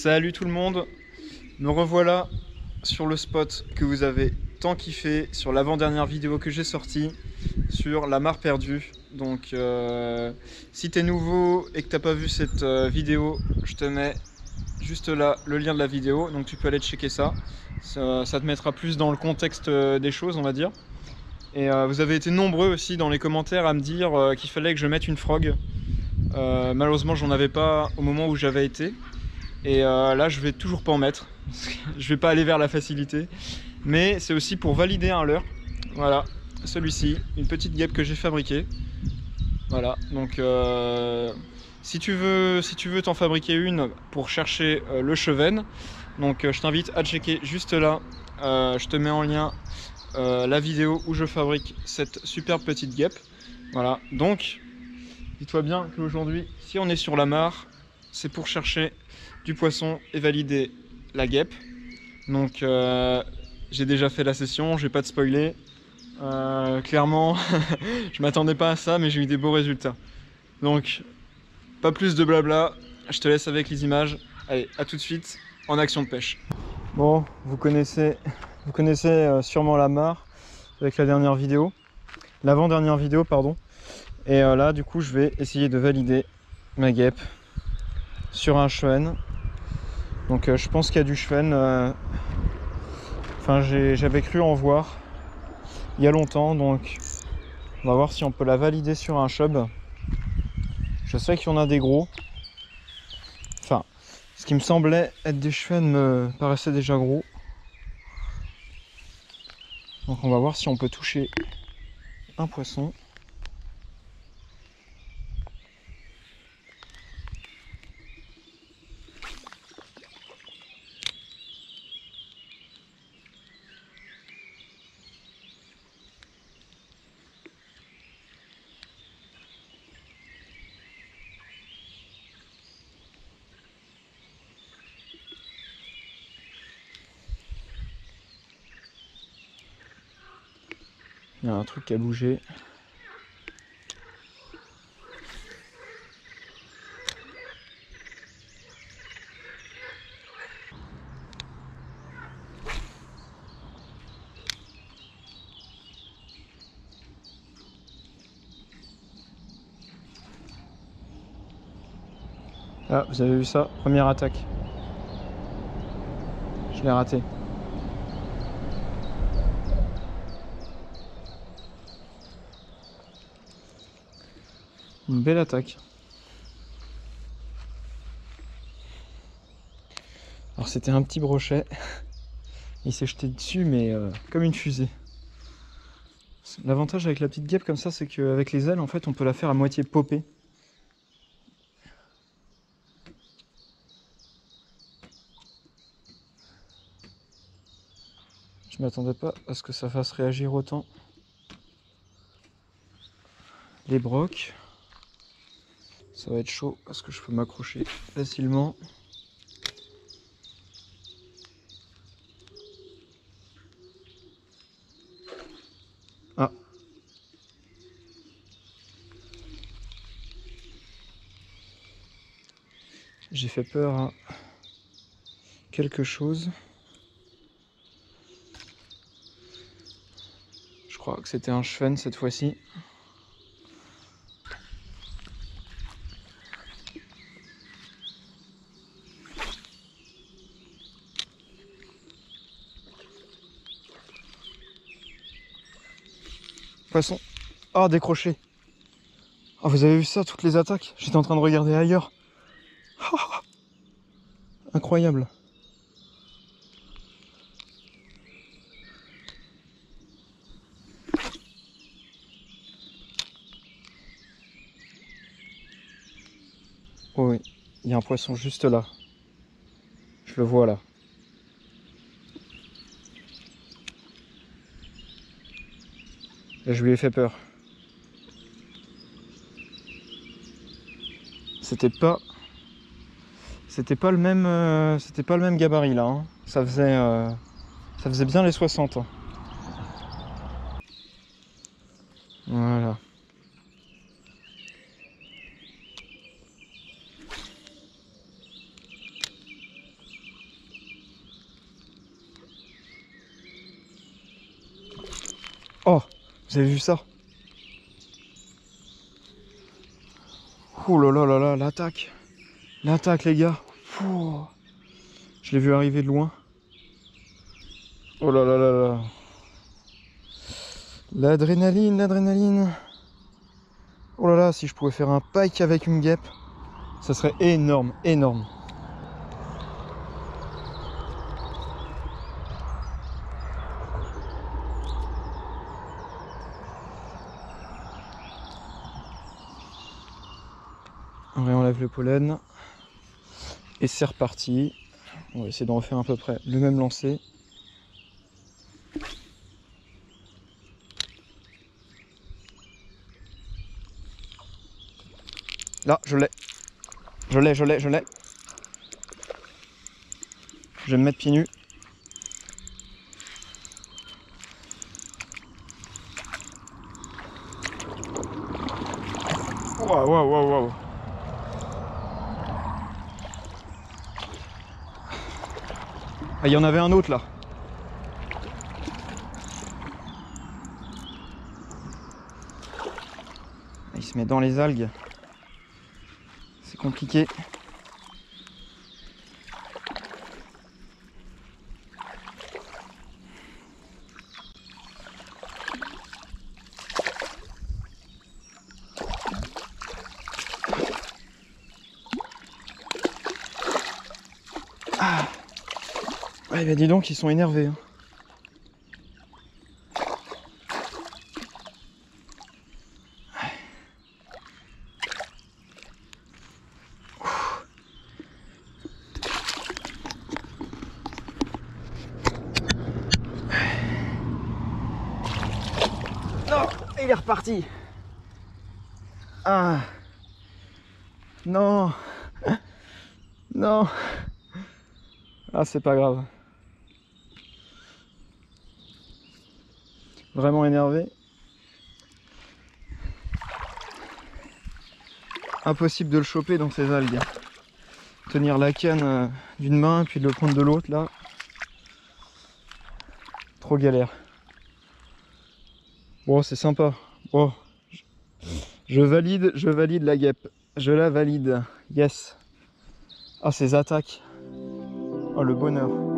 Salut tout le monde, me revoilà sur le spot que vous avez tant kiffé, sur l'avant-dernière vidéo que j'ai sortie, sur la mare perdue. Donc si t'es nouveau et que t'as pas vu cette vidéo, je te mets juste là le lien de la vidéo, donc tu peux aller checker ça. Ça te mettra plus dans le contexte des choses, on va dire. Et vous avez été nombreux aussi dans les commentaires à me dire qu'il fallait que je mette une frog. Malheureusement j'en avais pas au moment où j'avais été. Et là, je vais toujours pas en mettre. Je vais pas aller vers la facilité. Mais c'est aussi pour valider un leurre. Voilà, celui-ci, une petite guêpe que j'ai fabriquée. Voilà, donc si tu veux t'en fabriquer une pour chercher le Cheven, donc je t'invite à checker juste là. Je te mets en lien la vidéo où je fabrique cette superbe petite guêpe. Voilà, donc dis-toi bien qu'aujourd'hui, si on est sur la mare, c'est pour chercher du poisson et valider la guêpe. Donc j'ai déjà fait la session, je vais pas te spoiler. Clairement, je m'attendais pas à ça, mais j'ai eu des beaux résultats. Donc, pas plus de blabla, je te laisse avec les images. Allez, à tout de suite en action de pêche. Bon, vous connaissez sûrement la mare avec la dernière vidéo, l'avant-dernière vidéo, pardon. Et là, du coup, je vais essayer de valider ma guêpe sur un Cheven. Donc, je pense qu'il y a du Cheven. Enfin, j'avais cru en voir il y a longtemps, donc on va voir si on peut la valider sur un chub. Je sais qu'il y en a des gros. Enfin, ce qui me semblait être des Cheven me paraissait déjà gros. Donc on va voir si on peut toucher un poisson. Il y a un truc qui a bougé. Ah, vous avez vu ça? Première attaque. Je l'ai raté. Une belle attaque. Alors c'était un petit brochet. Il s'est jeté dessus, mais comme une fusée. L'avantage avec la petite guêpe comme ça, c'est qu'avec les ailes, en fait, on peut la faire à moitié popper. Je m'attendais pas à ce que ça fasse réagir autant. Les brocs. Ça va être chaud parce que je peux m'accrocher facilement. Ah. J'ai fait peur à quelque chose. Je crois que c'était un Cheven cette fois-ci. Poisson. Ah, décroché. Ah, vous avez vu ça, toutes les attaques? J'étais en train de regarder ailleurs. Ah, incroyable. Oh oui, il y a un poisson juste là. Je le vois là. Et je lui ai fait peur. C'était pas le même gabarit là, hein. Ça faisait bien les 60. Hein. Voilà. Oh, vous avez vu ça? Oh là là là là, l'attaque. L'attaque, les gars. Pouh. Je l'ai vu arriver de loin. Oh là là là là. L'adrénaline, l'adrénaline. Oh là là, si je pouvais faire un pike avec une guêpe, ça serait énorme, énorme. On enlève le pollen. Et c'est reparti. On va essayer d'en refaire à peu près le même lancer. Là, je l'ai. Je l'ai. Je vais me mettre pieds nus. Waouh, waouh, waouh, waouh. Ah, il y en avait un autre là. Il se met dans les algues. C'est compliqué. Ah. Ouais, bah dis donc, ils sont énervés. Hein. Non, il est reparti. Ah. Non. Non. Ah, c'est pas grave. Vraiment énervé. Impossible de le choper dans ces algues. Tenir la canne d'une main puis de le prendre de l'autre là. Trop galère. Bon, c'est sympa. Bon, je valide la guêpe. Je la valide. Yes. Ah, ces attaques. Oh, le bonheur.